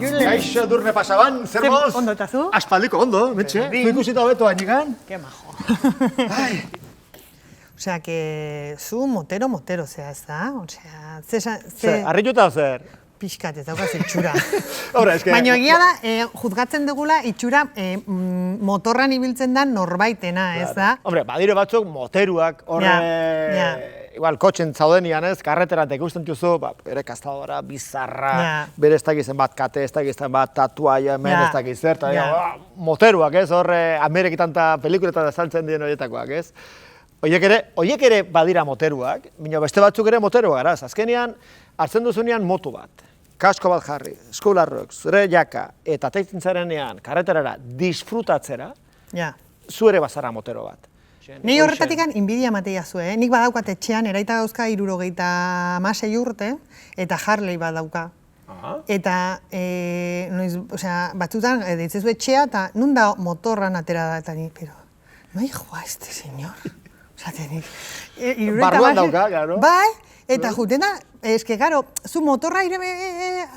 Julen. Kaixo, Edurne pasaban, zer moz? Ondo eta zu? Aspaldiko ondo, metxe. Zu ikusita hobeto hainikan. Qué majo. Ai, Osea, que zu motero zea, ez da? Osea, zer, harrituta zer? pixkat ez daukaz itxura. Hora, eske... Baina egia da, juzgatzen dugula itxura motorran ibiltzen da norbaitena, ez da? Hombre, badire batzuk moteruak, horre... Ja. Igual, kotxen zaudenian ez, karreteran ikusten duzu, bere kastadora, bizarra, Ja. bere ez dakizen bat kate, ez dakizen bat tatuaia, hemen Ja. ez dakiz zer, eta Ja. moteruak ez, horre Ameriketan eta pelikuletan azaltzen dien horietakoak ez. Oiek ere badira moteruak, baina beste batzuk ere moteruak garaz. Azkenean, hartzen duzunean moto bat, kasko bat jarri, eskularrok, zure jaka, eta teitzen zarenean, karreterara, disfrutatzera, Ja. zu ere bazara motero bat. Ni horretatik inbidia matea zu, Nik badaukat etxean, eraita dauzka 76 urte, eta Harley badauka. Eta, batzutan, deitzezu etxea, eta nun da motorran atera da, eta ni, pero, no hay joa este señor. Osatenik. Barruan dauka, claro. Bai, eta juten da, eske, garo, zu motorra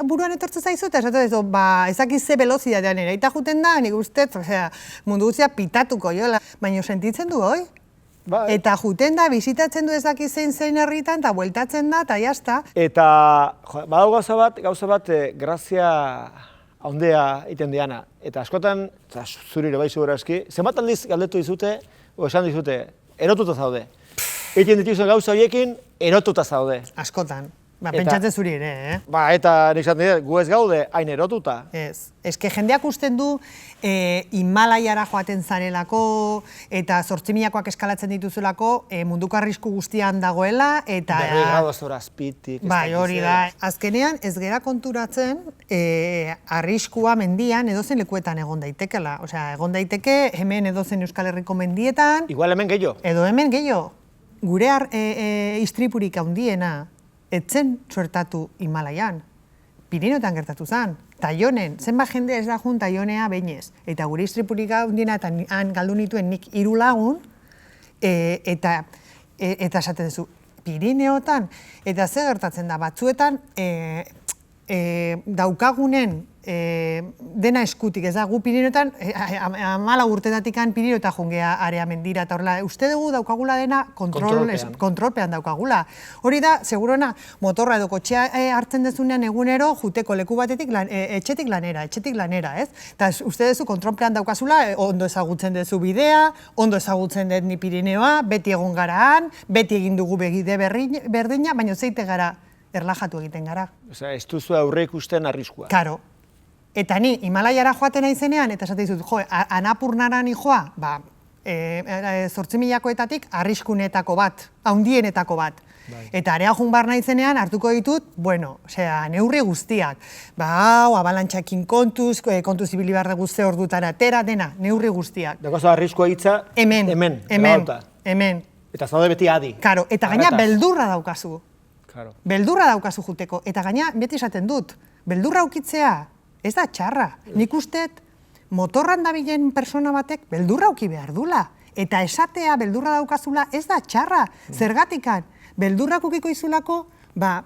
buruan etortzen zaizu, eta esaten duzu, ezakiz ze velozidadean ere, eta juten da, nik ustez, mundu guztia pitatuko jola, baina sentitzen du, hoi? Bai. Eta juten da, bizitatzen du ezakiz zein herritan, eta bueltatzen da, eta jazta. Eta, badau gauza bat, grazia haundea iten diana. Eta askotan, zuri ere bai segurazki, zenbat aldiz galdetu dizute, o esan dizute, erotuta zaude. Egiten dituzuen gauza horiekin, erotuta zaude. Askotan. Pentsatzen zuri ere, Eta nik zaten dira, gu ez gaude, hain erotuta. Ez. Eske jendeak usten du Himalaiara joaten zarelako eta 8.000koak eskalatzen dituzulako munduko arrisku guztian dagoela eta... 2 gradu zora azpitik. Bai, hori da. Azkenean ez gera konturatzen arriskua mendian edozen lekuetan egon daitekela. Osea, egon daiteke hemen edozen Euskal Herriko mendietan... Igual hemen gehiago. Edo hemen gehiago. Gure istripurik handiena etzen suertatu Himalaian. Pirineotan gertatu zen. Taionen, zenbat jende ez da jun Taionea behinez. Eta gure istripurik handiena eta han galdu nituen nik 3 lagun, eta esaten duzu, Pirineotan, eta ze gertatzen da, batzuetan daukagunen dena eskutik, ez da, gu Pirineotan, 14 urtetatik Pirineotan jungea area mendira, eta horrela, uste dugu daukagula dena kontrolpean daukagula. Hori da, seguruena, motorra edo kotxea hartzen dezunean egunero, juteko leku batetik, etxetik lanera, ez? Eta uste duzu kontrolpean daukazula, ondo ezagutzen duzu bidea, ondo ezagutzen dut ni Pirineoa, beti egon garaan, beti egin dugu begide berdina, baina zeite gara, erlajatu egiten gara. Osea, ez duzu aurre ikusten arriskua. Karo. Eta ni Himalaiara joaten naizenean, eta esaten dizut, Anapurnara nijoa, 8.000koetatik arriskunetako bat, haundienetako bat. Eta area jun bar naizenean hartuko ditut, neurri guztiak. Abalantxakin kontuz ibili behar dugu ze ordutan atera, dena, neurri guztiak. Dagoza arriskua hitza, hemen. Eta zaude beti adi. Karo, eta gaina beldurra daukazu. Claro. Beldurra daukazu juteko, eta gaina beti esaten dut, beldurra ukitzea ez da txarra. Nik usteet motorran dabilen persona batek beldurra uki behar dula. Eta esatea beldurra daukazula ez da txarra. Zergatikan, beldurrak ukiko izulako,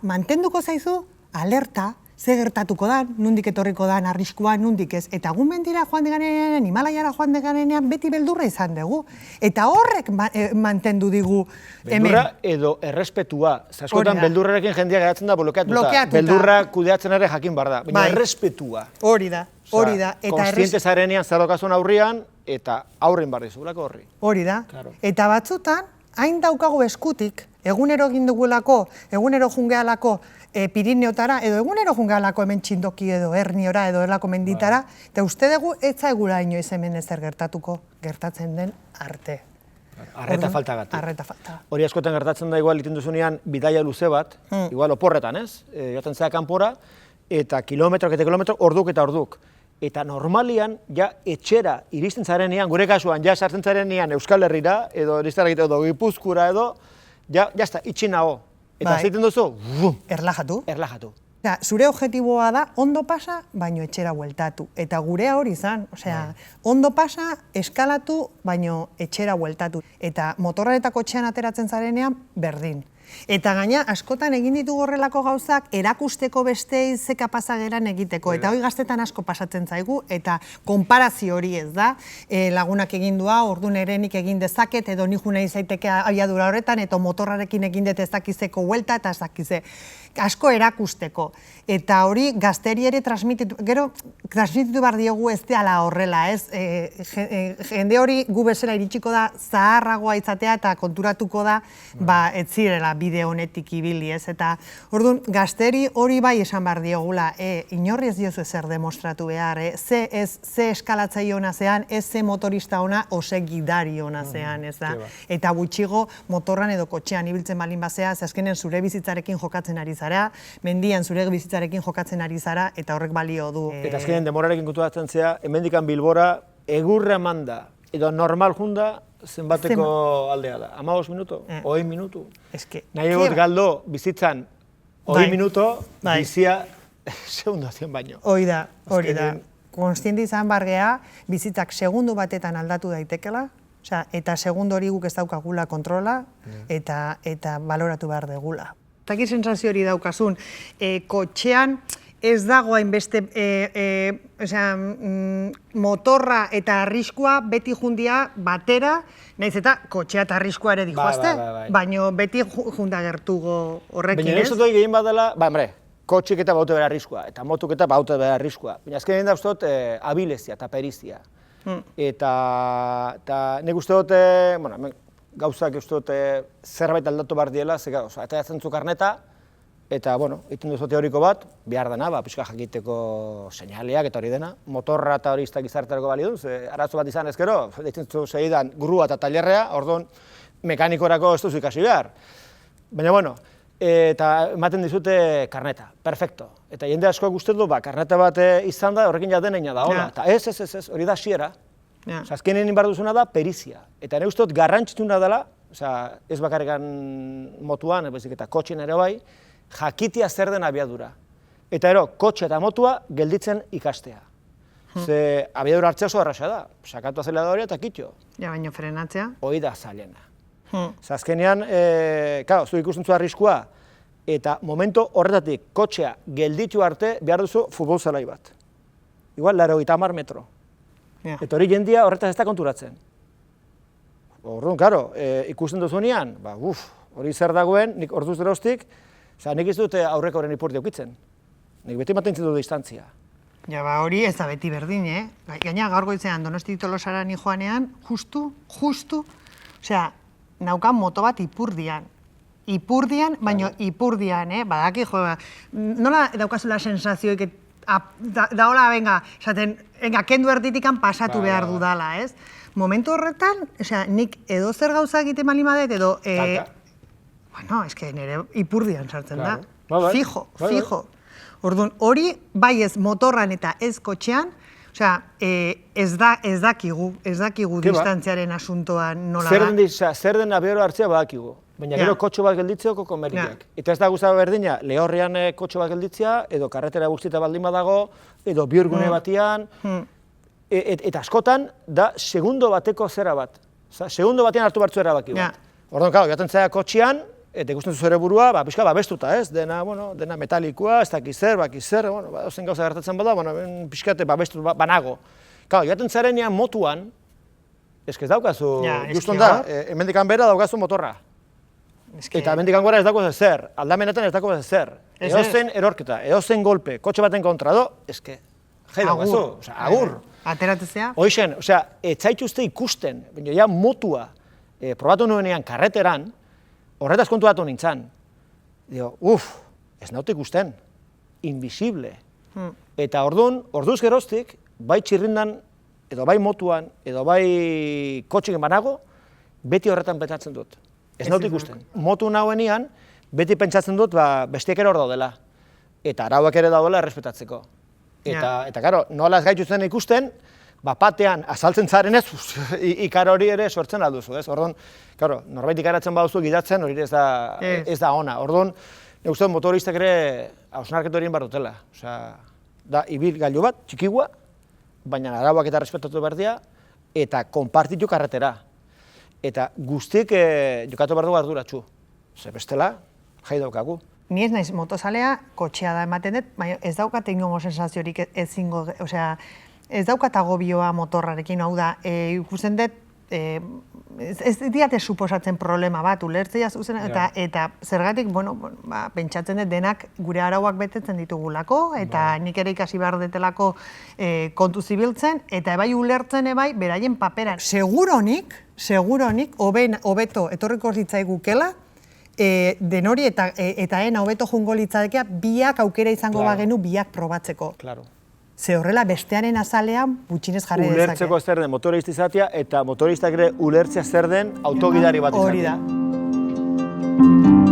mantenduko zaizu alerta, ze gertatuko dan, nundik etorriko dan, arriskua, nundik ez. Eta gu mendira joan deganean, Himalaiara joan deganean, beti beldurra izan dugu. Eta horrek mantendu digu hemen. Beldurra edo errespetua. Askotan beldurrarekin jendia geratzen da blokeatuta. Beldurra kudeatzen ere jakin bar da. Baina errespetua. Hori da. Konstiente zarenean zer daukazun aurrian, eta aurren bar dizulako horri. Hori da. Eta batzutan, hain daukagu eskutik, egunero egin dugulako, egunero jungealako Pirineotara, edo egunero jungealako hemen txindoki edo Herniora edo erlako menditara, eta uste dugu ez zaigula inoiz hemen ezer gertatzen den arte. Arreta faltagatik. Arreta falta. Hori askotan gertatzen da igual iten duzunean bidaia luze bat, igual oporretan, ez? Joaten zea kanpora, eta kilometrok eta kilometrok, orduk eta orduk. Eta normalian, ja etxera iristen zarenean, gure kasuan, ja sartzen zarenean Euskal Herrira, edo Gipuzkura edo, ja itxinago. Eta zeiten duzu, erlajatu. Zure objetiboa da ondo pasa, baino etxera bueltatu. Eta gurea hori izan, ondo pasa, eskalatu, baino etxera bueltatu. Eta motorra eta kotxean ateratzen zarenean, berdin. Eta gaina, askotan egin ditugu horrelako gauzak, erakusteko bestei ze kapazak geran egiteko. Eta hori gaztetan asko pasatzen zaigu, eta konparazio hori ez da. Lagunak egin dua, orduan erenik egin dezaket, edo nijo nahi zaiteke abiadura horretan, eta motorrarekin egin dut ez dakizeko huelta, eta ez dakize asko erakusteko. Eta hori gazteri ere transmititu behar diogu ez dela horrela, ez? Jende hori gu bezala iritsiko da zaharragoa izatea eta konturatuko da ez zirela bide honetik ibili, ez? Eta orduan gazteri hori bai esan behar diogula, inorri ez diozu ezer demostratu behar, ze eskalatzaile ona zean, ez ze motorista ona, ose gidari ona zean, ez da? Eta gutxigo motorran edo kotxean ibiltzen balin bazea, ze azkenen zure bizitzarekin jokatzen ari zara, mendian zure bizitzarekin jokatzen ari zara, eta horrek balio du. Eta azkenen demorarekin kontuatzen zea, hemendikan Bilbora egurra manda, edo normal junda, zenbateko aldea da. 15 minutu, 20 minutu. Nahi egot galdo bizitzan 20 minutu, bizia segundazien baino. Hoi da. Konstienti izan bargea, bizitzak segundu batetan aldatu daitekela, eta segundu hori guk ez daukagula kontrola, eta baloratu behar degula. Taki sensazio hori daukazun, kotxean ez dago hainbeste motorra eta arriskua beti jundia batera, nahiz eta kotxea eta arriskua ere dihoazte, baina beti junda gertugo horrekin ez. Baina ez dut egin bat dela, kotxik eta baute bera arriskua, eta motuk eta baute bera arriskua. Baina azken egin da uste dut abilezia eta perizia. Eta nik uste dut, gauzak uste dut zerbait aldatu behar diela, eta jatzen zu karneta, eta, egiten duzu teoriko bat, behar dena, pixka jakiteko seinaleak eta hori dena, motorra eta hori iztak izarterako balio du, arazo bat izan ezkero, deitzen zu segidan grua eta talerrea, orduan mekanikorako ez duzu ikasi behar. Baina, eta ematen dizute karneta, perfecto. Eta jende askoak uste du, karneta bat izan da, horrekin jadeneina da, hola. Eta ez, hori da hasiera. Azkenen behar duzuna da perizia. Eta nire uste dut garrantzitsuna dela, ez bakarrikan motuan, eta kotxean ere bai, jakitia zer den abiadura. Eta kotxe eta motua gelditzen ikastea. Ze abiadura hartzea oso erraza da. Sakatu azeleadorea eta kitxo. Ja, baino frenatzea. Hoi da zailena. Azkenean, zu ikusten zu arriskua, eta momento horretatik kotxea gelditu arte behar duzu futbol zelai bat. Igual, 80 metro. Eta hori jendia horretaz ez da konturatzen. Orduan, ikusten duzunean, hori zer dagoen, nik orduz deroztik, nik ez dute aurreko horren ipurti aukitzen. Nik beti mantentzen dut distantzia. Ja, hori ez da beti berdin, Gaina gaur goitzean Donosti Tolosara ni joanean, justu, naukan moto bat Ipurdian. Baina Ipurdian, badaki, nola daukazula sensazioik da hola, kendu erditikan pasatu behar dudala, ez? Momentu horretan, nik edo zer gauza egiten bali madet, edo... nire Ipurdian sartzen da. Fijo. Orduan, hori bai ez motorran eta ez kotxean, ez dakigu distantziaren asuntoan nola da. Zer den abiadura hartzea badakigu. Baina gero kotxo bat gelditzeoko konbeniak. Eta ez da guztaba berdina, lehorrean kotxo bat gelditzea, edo karretera guztieta baldin badago, edo bihurgune batian, eta askotan da segundo bateko zera bat. Segundo batean hartu bartzu erabaki bat. Orduan, jaten zera kotxean, eta ikusten zure burua, pixka babestuta, ez? Dena metalikoa, ez dakizer, zen gauza gertatzen bada, pixkate babestu banago. Jaten zarenean motuan, ez daukazu, juston da, hemendikan bera daukazu motorra. Eta hemendikan gora ez dago zer, aldamenetan ez dago zer. Edozen erorketa, edozen golpe, kotxe baten kontra do, jai daukazu, agur. Ateratzea? Hoixen, ez zaituzte ikusten, baina motua probatu nuenean karreteran, horretaz konturatu nintzen. Ez naute ikusten, invisible. Eta orduz geroztik, bai txirrindan, edo bai motuan, edo bai kotxekin banago, beti horretan pentsatzen dut. Ez naute ikusten. Motu nahuenian, beti pentsatzen dut bestiek ere hor daudela. Eta arauak ere daudela errespetatzeko. Eta, nola ez gaituzten ikusten, batean azaltzen zaren ez, ikar hori ere sortzen alduzu, ez? Orduan, norbait ikaratzen baduzu gidatzen, hori ez da ona. Orduan, nik uste motoristak ere hausnarketu horien behar dutela. Da, ibil gailu bat, txikigua, baina arauak eta respetatu behar dira, eta konpartitu karretera. Eta guztiek jokatu behar dugu arduratxu. Ze bestela, jai daukagu. Ni ez naiz motozalea, kotxea da ematen dut, baina ez daukat inongo sensaziorik ezingo, osea, ez daukat agobioa motorrarekin, hau da, ikusten dut, ez diate suposatzen problema bat, ulertzea zuzen, eta zergatik, bueno, pentsatzen dut denak gure arauak betetzen ditugulako, eta nik ere ikasi behar detelako kontu zibiltzen, eta ebai ulertzen ebai beraien paperan. Seguronik, hobeto etorriko zitzaigukela, denori eta ena hobeto jungo litzadekea, biak aukera izango bagenu biak probatzeko. Claro. Ze horrela bestearen azalean gutxinez jarri dezake. Ulertzeko zer den motorista izatea eta motoristak ere ulertzea zer den autogidari bat izatea. Hori da.